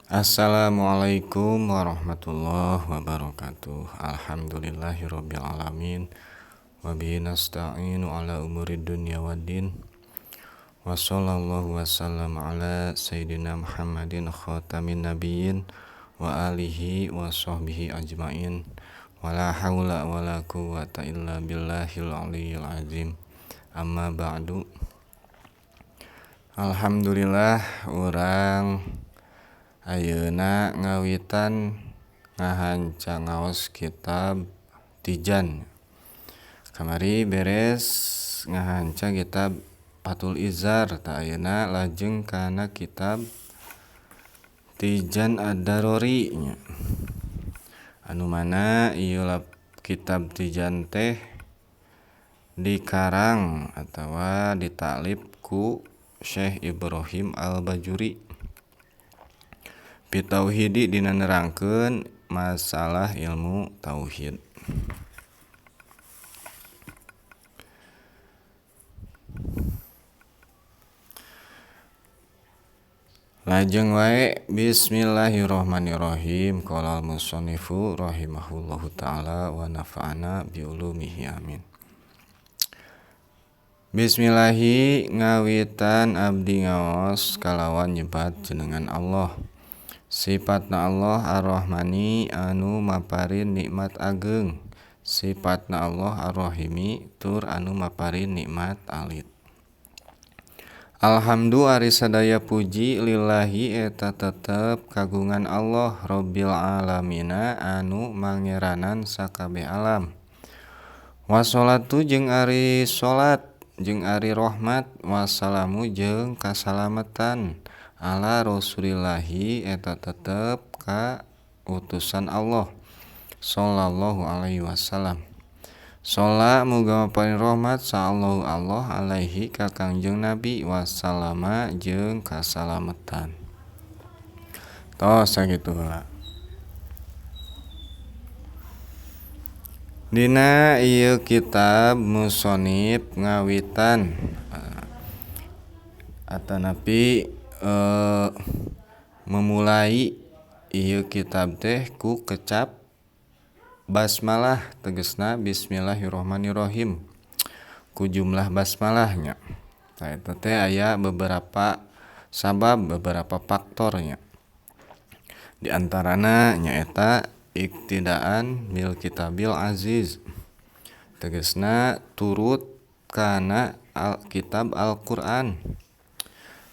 Assalamualaikum warahmatullahi wabarakatuh. Alhamdulillahirabbil alamin. Wa bihi nasta'inu ala umurid dunya waddin. Wa sallallahu wasallam ala sayyidina Muhammadin khatamin nabiyyin wa alihi wa sahbihi ajmain. Wala haula wala quwwata illa billahil aliyyil azim. Amma ba'du. Alhamdulillah urang ayeuna ngawitan ngahanca ngaos kitab Tijan. Kamari beres ngahanca kitab Fathul Izar, ta ayeuna lajeng kana kitab Tijan Ad-Darori nya. Anu mana ieu kitab Tijan teh dikarang atawa ditaklif ku Syekh Ibrahim Al-Bajuri. Bitauhidi dina nerangkeun masalah ilmu tauhid. Lajeng wae bismillahirrahmanirrahim. Qala al-musannifu rahimahullahu taala wa nafa'ana bi ulumihi amin. Bismillahi ngawitan abdi ngaos kalawan nyebat jenengan Allah. Sifatna Allah Ar-Rahmani anu maparin nikmat ageung. Sifatna Allah Ar-Rahimi tur anu maparin nikmat alit. Alhamdu ari sadaya puji lillahi eta tetep kagungan Allah Rabbil alamina anu mangeranan sakabeh alam. Wassalatu jeung ari salat jeung ari rahmat wassalamu jeung kasalametan ala rasulillahi eta tetep ka utusan Allah sallallahu alaihi wasallam. Sholla muga maparin rahmat sallallahu Allah alaihi ka Kangjeng Nabi wasallama jeung kasalametan. Tos sakitu heula. Dina ieu kitab musonif ngawitan atanapi memulai ieu kitab teh ku kecap basmalah, tegasna bismillahirrahmanirrahim, ku jumlah basmalahnya. Tah eta teh aya beberapa sabab, beberapa faktornya. Di antarana nyaeta iktidaan bil kitabil aziz, tegasna turut kana kitab Al-Qur'an.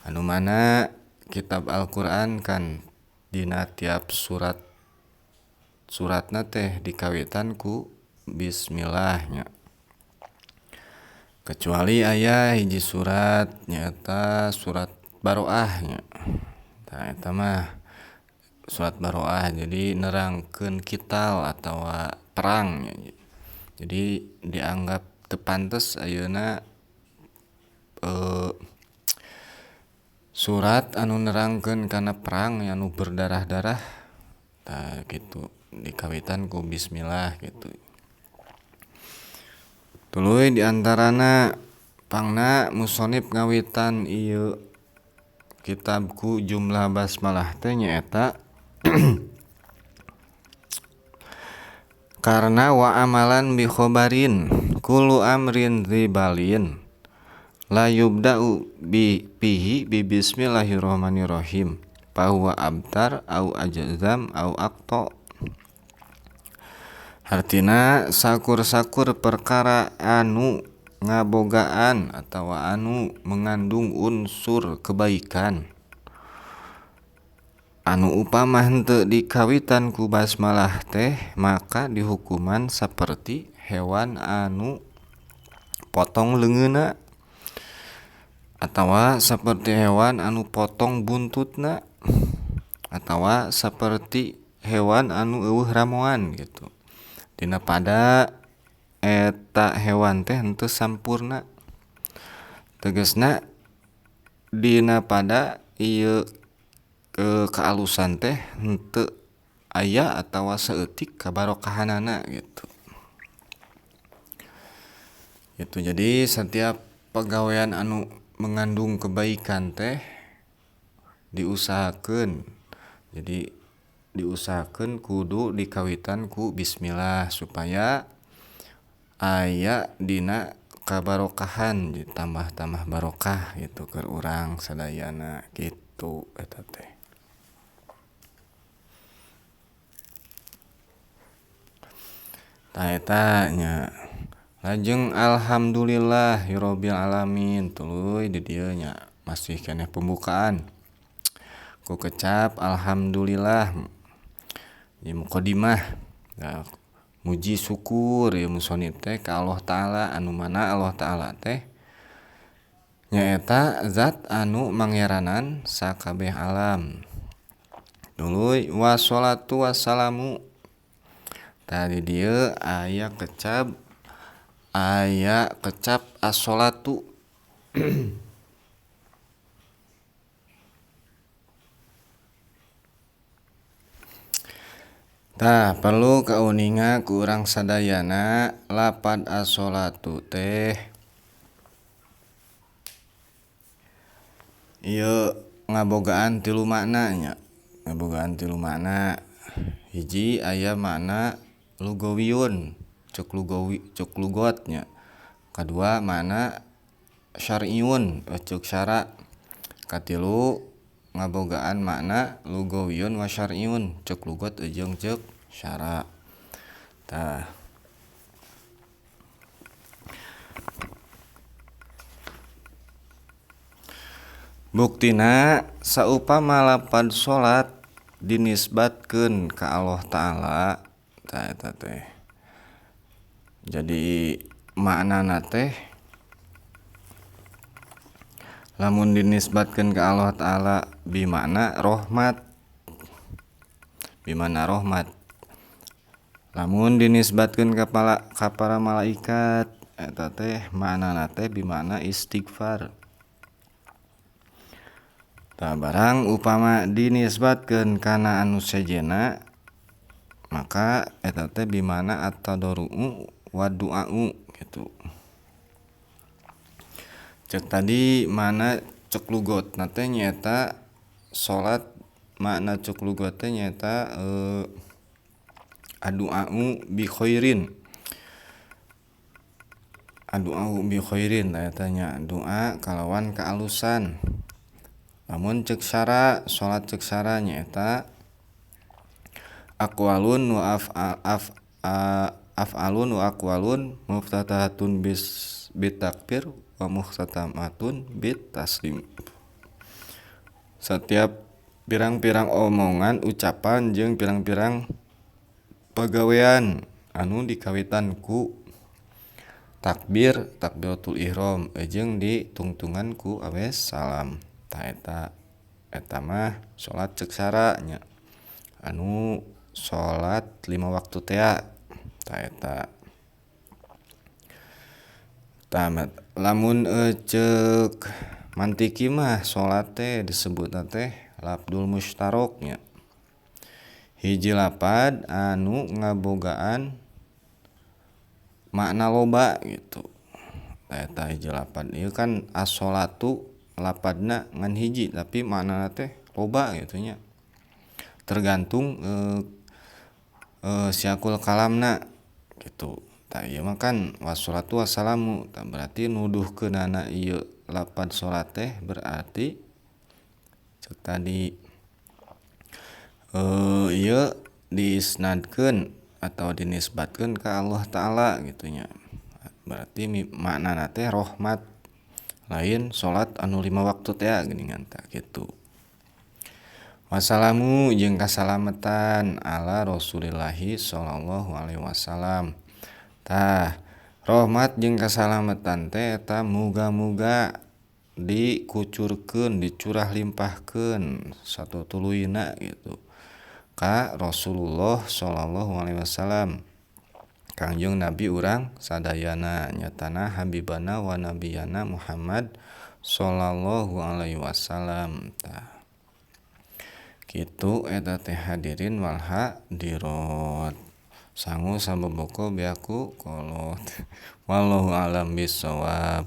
Anu mana kitab Al-Qur'an kan dina tiap suratna teh dikawitan ku bismillahnya. Kecuali aya hiji surat nyaeta surat Baroah nya. Tah eta mah surat Baroah jadi nerangkeun kital atawa perang nya. Jadi dianggap teu pantes ayeuna surat anu nerangkeun kana perang anu berdarah-darah, tah kitu dikawitan ku bismillah gitu. Tuluy diantarana pangna musonif ngawitan ieu kitab ku jumlah basmalah teh nyaeta karna wa amalan bi khobarin kullu amrin dzibalin la yubda'u bi fihi bi bismillahirrahmanirrahim fa huwa abtar au ajzam au aqta. Artina sakur-sakur perkara anu ngabogaan atawa anu mengandung unsur kebaikan anu upama henteu dikawitan ku basmalah teh maka dihukuman saperti hewan anu potong leungeunna atawa saperti hewan anu potong buntutna atawa saperti hewan anu eueuh ramoan gitu. Dina pada eta hewan teh henteu sampurna. Tegasna dina pada ieu kealusan teh henteu aya atawa saeutik kabarokahanana gitu. Gitu. Jadi setiap pagawean anu mengandung kebaikan teh diusahakeun Jadi diusahakeun kudu dikawitan ku bismillah supaya aya dina kabarokahan, ditambah-tambah barokah gitu keur urang sadayana gitu eta teh. Tah eta nya. Lajeng alhamdulillahirabbil alamin tuluy di dieu nya masih keneh pembukaan ku kecap alhamdulillah di muqaddimah. Nah, muji syukur ieu musannif teh ka Allah Ta'ala anu mana Allah Ta'ala teh nyaeta zat anu mangeranan sakabeh alam. Tuluy wassalatu wassalamu. Tah di dieu aya kecap as-sholatu. Tah perlu kauninga ku urang sadayana lapad as-sholatu teh ieu ngabogaan tilu makna nya. Ngabogaan tilu makna. Hiji aya makna lugawiyun cek lugot nya. Kadua makna syar'iyun cek syara'. Katilu ngabogaan makna lugawiyun wa syar'iyun cek lugot jeung cek syara'. Tah buktina saupama lapad salat dinisbatkeun ka Allah Ta'ala tah eta teh jadi maknana teh lamun dinisbatkeun ka Allah Ta'ala bimakna rahmat. Lamun dinisbatkeun ka para malaikat eta teh maknana teh bimakna istighfar. Tah barang upama dinisbatkeun kana anu sejenna maka eta teh bimakna at-tadarru'u wa du'a'u gitu. Cek tadi makna cek lugotna teh nyaeta salat makna cek lugot teh nyaeta ad-du'a'u bi khairin. Ad-du'a'u bi khairin tah eta nya doa kalawan kaalusan. Lamun cek syara salat cek syara nyaeta aqwalun wa af'alun wa aqwalun muftatahatun bitakbir wa muhtatamatun bitaslim. Setiap pirang-pirang omongan ucapan jeung pirang-pirang pagawean anu dikawitan ku takbir takbiratul ihram jeung ditungtungan ku awes salam. Tah eta mah salat cek syara nya anu salat 5 waktu teh tah eta. Tah lamun cek mantiki mah salat teh disebutna teh lafdul musytarok nya. Hiji lapad anu ngabogaan makna loba gitu. Tah eta hiji lapad ieu kan as-sholatu lapadna ngan hiji tapi maknana teh loba gitu nya. Tergantung siakul kalamna gitu. Tah ieu mah kan wassalatu wassalamu tah berarti nuduhkeunana ieu lapad salat teh berarti cek tadi ieu diisnadkeun atau dinisbatkeun ka Allah Ta'ala gitu nya. Berarti maknana teh rahmat lain salat anu 5 waktu teh geuningan tah kitu. Wassalamu jeung kasalametan ala Rasulillahi sallallahu alaihi wasallam. Tah rahmat jeung kasalametan teh eta muga-muga dikucurkeun dicurah limpahkeun satutuluyna gitu ka Rasulullah sallallahu alaihi wasallam Kangjeng Nabi urang sadayana nyatana habibana wa nabiyana Muhammad sallallahu alaihi wasallam. Tah kitu eta teh hadirin wal hadirat. Sangu sababoko biaku kolot. Wallahu a'lam bishawab.